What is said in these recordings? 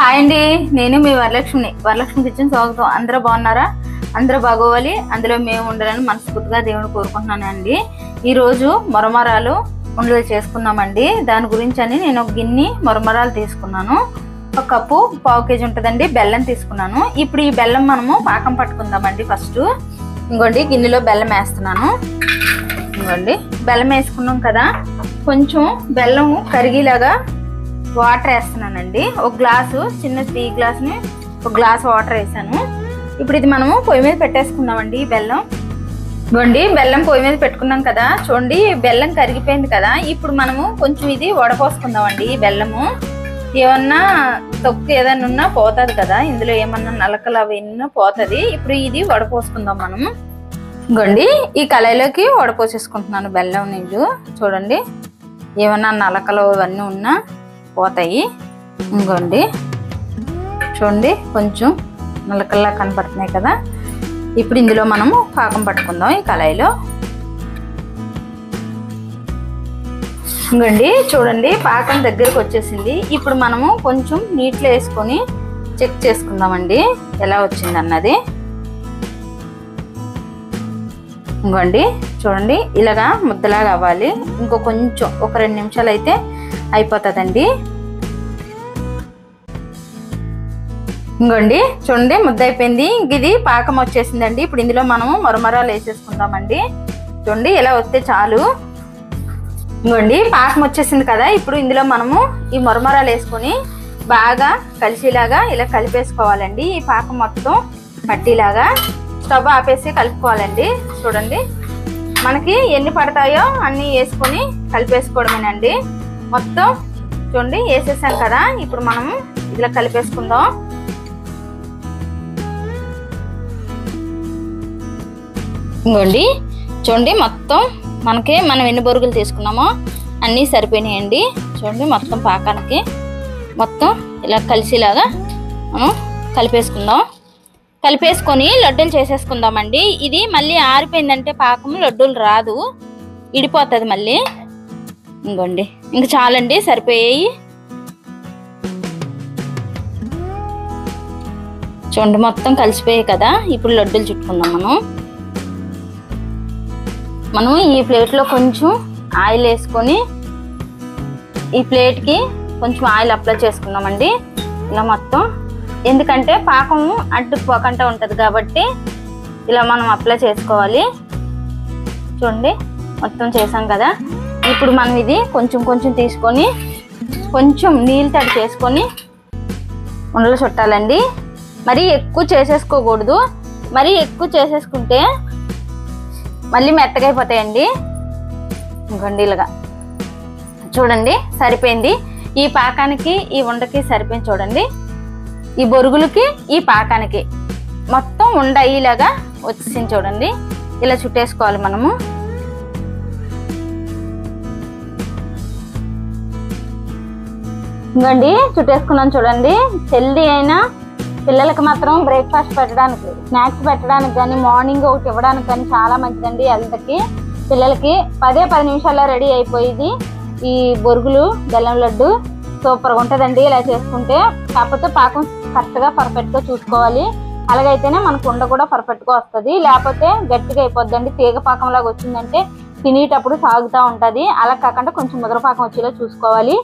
Hi అండి, నేను మీ Varalakshmi kitchen స్వాగతం. అందరూ బాగున్నారా? అందరూ బాగోవాలి, అందులో మేము ఉండాలని మనస్ఫూర్తిగా దేవుని కోరుకుంటున్నాను అండి. ఈరోజు మరమరాలు ఉండలు చేసుకున్నామండి. దాని గురించి అని నేను ఒక గిన్నె మరమరాలు తీసుకున్నాను. ఒక కప్పు పావు కేజీ ఉంటుందండి బెల్లం తీసుకున్నాను. ఇప్పుడు ఈ బెల్లం మనము పాకం పట్టుకుందామండి. ఫస్ట్ ఇంకోండి గిన్నెలో బెల్లం వేస్తున్నాను. ఇంకోండి బెల్లం వేసుకున్నాం కదా, కొంచెం బెల్లం కరిగేలాగా వాటర్ వేస్తున్నానండి. ఒక గ్లాసు, చిన్న టీ గ్లాస్ని ఒక గ్లాస్ వాటర్ వేసాను. ఇప్పుడు ఇది మనము పొయ్యి మీద పెట్టేసుకుందామండి. బెల్లం ఇవ్వండి, బెల్లం పొయ్యి మీద పెట్టుకున్నాం కదా, చూడండి బెల్లం కరిగిపోయింది కదా. ఇప్పుడు మనము కొంచెం ఇది వడపోసుకుందామండి. బెల్లము ఏమన్నా తొక్కు ఏదైనా ఉన్నా పోతుంది కదా, ఇందులో ఏమన్నా నలకలు అవి ఉన్నా పోతుంది. ఇప్పుడు ఇది వడపోసుకుందాం మనము. ఇవ్వండి ఈ కళాయిలోకి వడపోసేసుకుంటున్నాను బెల్లం నీళ్ళు. చూడండి ఏమన్నా నలకలు ఇవన్నీ ఉన్నా పోతాయి. ఇంకోండి చూడండి కొంచెం నలకల్లా కనపడుతున్నాయి కదా. ఇప్పుడు ఇందులో మనము పాకం పట్టుకుందాం ఈ కళాయిలో. ఇంకోండి చూడండి పాకం దగ్గరకు వచ్చేసింది. ఇప్పుడు మనము కొంచెం నీటిలో వేసుకొని చెక్ చేసుకుందామండి ఎలా వచ్చింది అన్నది. ఇంకోండి చూడండి ఇలాగా ముద్దలాగా అవ్వాలి. ఇంకో కొంచెం ఒక 2 నిమిషాలు అయితే అయిపోతుందండి. ఇంకోండి చూడండి ముద్ద అయిపోయింది. ఇది పాకం వచ్చేసిందండి. ఇప్పుడు ఇందులో మనము మరమరాలు వేసేసుకుందామండి. చూడండి ఇలా వస్తే చాలు. ఇంకోండి పాకం వచ్చేసింది కదా. ఇప్పుడు ఇందులో మనము ఈ మరమరాలు వేసుకొని బాగా కలిసేలాగా ఇలా కలిపేసుకోవాలండి. ఈ పాకం మొత్తం పట్టిలాగా స్టవ్ ఆపేసి కలుపుకోవాలండి. చూడండి మనకి ఎన్ని పడతాయో అన్ని వేసుకొని కలిపేసుకోవడమేనండి. మొత్తం చూడండి వేసేసాం కదా. ఇప్పుడు మనం ఇలా కలిపేసుకుందాం. ఇంకోండి చూడండి మొత్తం మనకి మనం ఎన్ని బొరుగులు తీసుకున్నామో అన్నీ సరిపోయినాయండి. చూడండి మొత్తం పాకానికి మొత్తం ఇలా కలిసేలాగా మనం కలిపేసుకుందాం. కలిపేసుకొని లడ్డూలు చేసేసుకుందామండి. ఇది మళ్ళీ ఆరిపోయిందంటే పాకం లడ్డూలు రాదు, ఇడిపోతుంది మళ్ళీ. ఇంకోండి ఇంక చాలండి, సరిపోయాయి. చూడండి మొత్తం కలిసిపోయాయి కదా. ఇప్పుడు లడ్డూలు చుట్టుకుందాం. మనం ఈ ప్లేట్లో కొంచెం ఆయిల్ వేసుకొని ఈ ప్లేట్కి కొంచెం ఆయిల్ అప్లై చేసుకుందామండి. ఇలా మొత్తం, ఎందుకంటే పాకం అడ్డుపోకుండా ఉంటుంది కాబట్టి ఇలా మనం అప్లై చేసుకోవాలి. చూడండి మొత్తం చేసాం కదా. ఇప్పుడు మనం ఇది కొంచెం కొంచెం తీసుకొని కొంచెం నీళ్ళు తడి చేసుకొని ఉండలు చుట్టాలండి. మరీ ఎక్కువ చేసేసుకోకూడదు. మరీ ఎక్కువ చేసేసుకుంటే మళ్ళీ మెత్తగా అయిపోతాయండి. ఇంకోండి ఇలాగా చూడండి సరిపోయింది. ఈ పాకానికి ఈ ఉండకి సరిపోయింది. చూడండి ఈ బొరుగులకి ఈ పాకానికి మొత్తం ఉండ అయ్యేలాగా వచ్చేసింది. చూడండి ఇలా చుట్టేసుకోవాలి మనము. ఇంకోండి చుట్టేసుకున్నాను చూడండి. హెల్దీ అయినా పిల్లలకి మాత్రం బ్రేక్ఫాస్ట్ పెట్టడానికి, స్నాక్స్ పెట్టడానికి కానీ, మార్నింగ్ ఒకటి ఇవ్వడానికి కానీ చాలా మంచిదండి హెల్త్కి. పిల్లలకి 10 నిమిషాల్లో రెడీ అయిపోయింది ఈ బొరుగులు బెల్లం లడ్డు. సూపర్గా ఉంటుందండి ఇలా చేసుకుంటే. కాకపోతే పాకం కరెక్ట్గా పర్ఫెక్ట్గా చూసుకోవాలి. అలాగైతేనే మనకు ఉండ కూడా పర్ఫెక్ట్గా వస్తుంది. లేకపోతే గట్టిగా అయిపోద్దండి. తీగ పాకం లాగా వచ్చిందంటే తినేటప్పుడు సాగుతూ ఉంటుంది. అలా కాకుండా కొంచెం ముద్ర పాకం వచ్చేలా చూసుకోవాలి.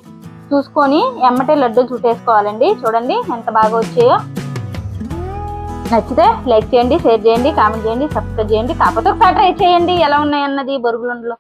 చూసుకొని ఎమ్మటే లడ్డూలు చుట్టేసుకోవాలండి. చూడండి ఎంత బాగా వచ్చాయో. నచ్చితే లైక్ చేయండి, షేర్ చేయండి, కామెంట్ చేయండి, సబ్స్క్రైబ్ చేయండి. కాకపోతే ఒకసారి ట్రై చేయండి ఎలా ఉన్నాయన్నది బొరుగులుండలో.